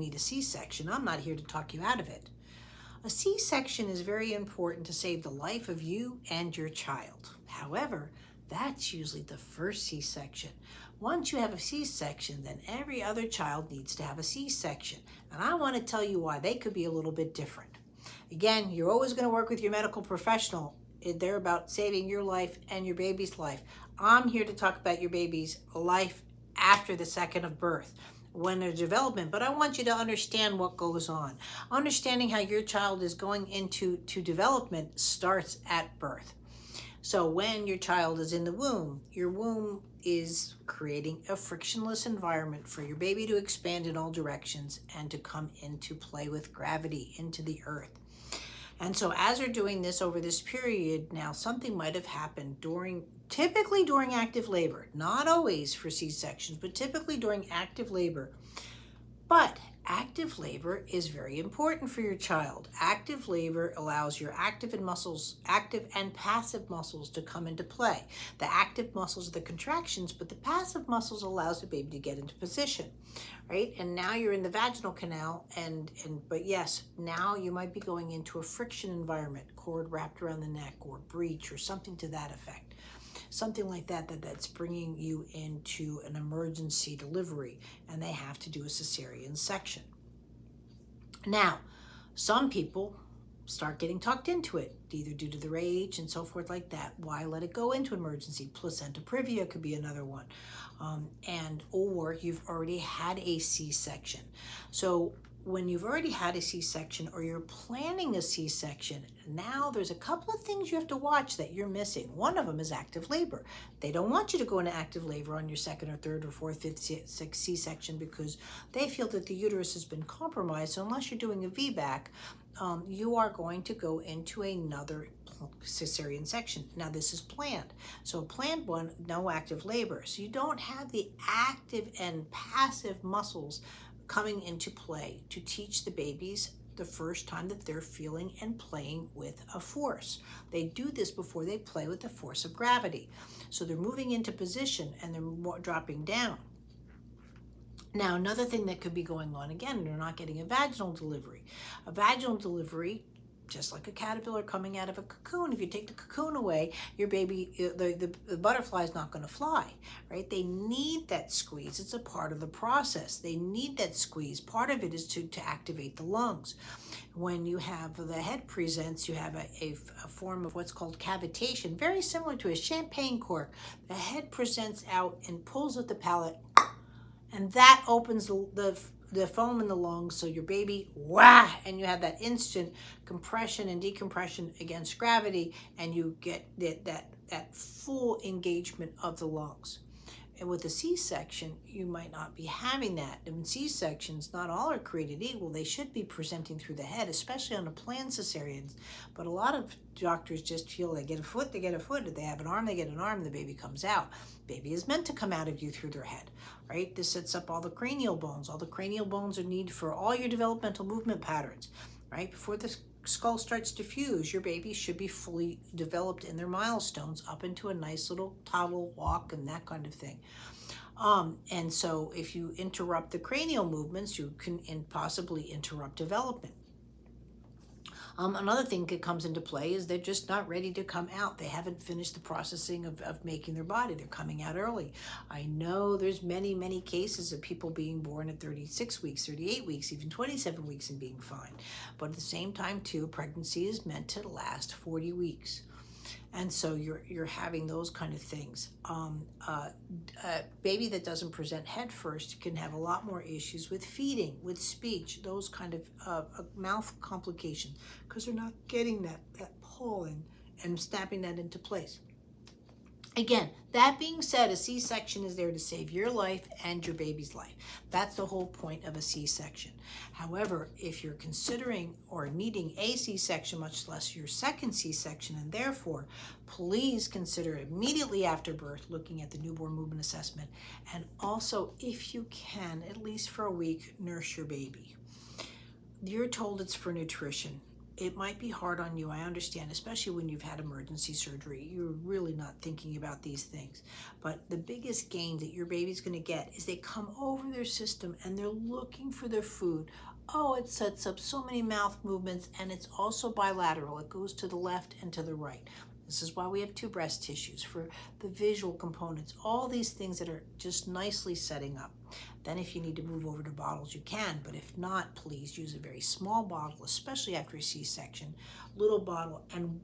need a C-section. I'm not here to talk you out of it. A C-section is very important to save the life of you and your child. However, that's usually the first C-section. Once you have a C-section, then every other child needs to have a C-section. And I want to tell you why they could be a little bit different. Again, you're always going to work with your medical professional. They're about saving your life and your baby's life. I'm here to talk about your baby's life after the second of birth, when they're development, but I want you to understand what goes on. Understanding how your child is going into development starts at birth. So when your child is in the womb, your womb is creating a frictionless environment for your baby to expand in all directions and to come into play with gravity into the earth. And so as they're doing this over this period, now something might have happened typically during active labor, not always for C-sections, but typically during active labor. But active labor is very important for your child. Active labor allows your active and passive muscles to come into play. The active muscles are the contractions, but the passive muscles allows the baby to get into position, right? And now you're in the vaginal canal, but yes, now you might be going into a friction environment, cord wrapped around the neck or breech or something to that effect. Something like that's bringing you into an emergency delivery, and they have to do a cesarean section. Now, some people start getting tucked into it, either due to their age and so forth like that. Why let it go into emergency? Placenta previa could be another one. Or you've already had a C-section. So when you've already had a C-section or you're planning a C-section, now there's a couple of things you have to watch that you're missing. One of them is active labor. They don't want you to go into active labor on your second or third or fourth, fifth, sixth C-section because they feel that the uterus has been compromised. So unless you're doing a VBAC, you are going to go into another cesarean section. Now this is planned. So a planned one, no active labor. So you don't have the active and passive muscles coming into play to teach the babies the first time that they're feeling and playing with a force. They do this before they play with the force of gravity. So they're moving into position and they're dropping down. Now, another thing that could be going on, again, they're not getting a vaginal delivery. A vaginal delivery, just like a caterpillar coming out of a cocoon, if you take the cocoon away, your baby, the butterfly is not going to fly, right? They need that squeeze. It's a part of the process. They need that squeeze. Part of it is to activate the lungs. When you have the head presents, you have a form of what's called cavitation, very similar to a champagne cork. The head presents out and pulls at the palate, and that opens the foam in the lungs, so your baby, wah, and you have that instant compression and decompression against gravity, and you get that full engagement of the lungs. And with a C-section, you might not be having that. In C-sections, not all are created equal. They should be presenting through the head, especially on a planned cesarean. But a lot of doctors just feel they get a foot, they get a foot. If they have an arm, they get an arm, the baby comes out. Baby is meant to come out of you through their head, right? This sets up all the cranial bones. All the cranial bones are needed for all your developmental movement patterns, right? Before the skull starts to fuse, your baby should be fully developed in their milestones up into a nice little toddle walk and that kind of thing. And so if you interrupt the cranial movements, you can possibly interrupt development. Another thing that comes into play is they're just not ready to come out. They haven't finished the processing of making their body. They're coming out early. I know there's many, many cases of people being born at 36 weeks, 38 weeks, even 27 weeks and being fine. But at the same time, too, pregnancy is meant to last 40 weeks. And so you're having those kind of things. A baby that doesn't present head first can have a lot more issues with feeding, with speech, those kind of mouth complications, because they're not getting that pull and snapping that into place. Again, that being said, a C-section is there to save your life and your baby's life. That's the whole point of a C-section. However, if you're considering or needing a C-section, much less your second C-section, and therefore, please consider immediately after birth looking at the newborn movement assessment. And also, if you can, at least for a week, nurse your baby. You're told it's for nutrition. it might be hard on you, I understand, especially when you've had emergency surgery. You're really not thinking about these things. But the biggest gain that your baby's going to get is they come over their system and they're looking for their food. Oh, it sets up so many mouth movements, and it's also bilateral. It goes to the left and to the right. This is why we have two breast tissues, for the visual components, all these things that are just nicely setting up. Then if you need to move over to bottles, you can, but if not, please use a very small bottle, especially after a C-section, little bottle, and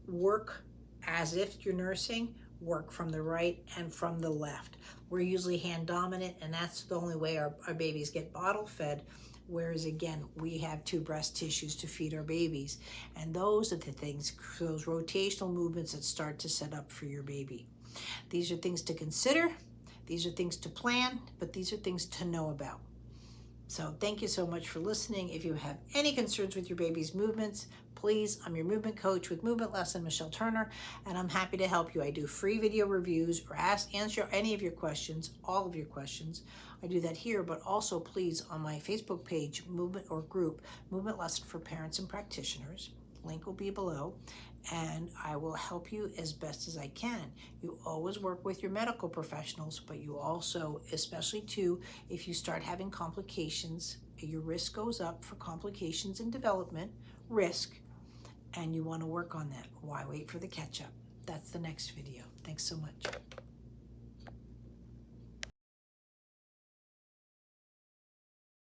work as if you're nursing, work from the right and from the left. We're usually hand dominant, and that's the only way our babies get bottle fed. Whereas again, we have two breast tissues to feed our babies. And those are the things, those rotational movements that start to set up for your baby. These are things to consider. These are things to plan, but these are things to know about. So thank you so much for listening. If you have any concerns with your baby's movements, please, I'm your movement coach with Movement Lesson, Michelle Turner, and I'm happy to help you. I do free video reviews or answer any of your questions, all of your questions. I do that here, but also please on my Facebook page, Movement or group, Movement Lesson for Parents and Practitioners. Link will be below, and I will help you as best as I can. You always work with your medical professionals, but you also, especially too, if you start having complications, your risk goes up for complications in development, risk, and you want to work on that. Why wait for the catch-up? That's the next video. Thanks so much.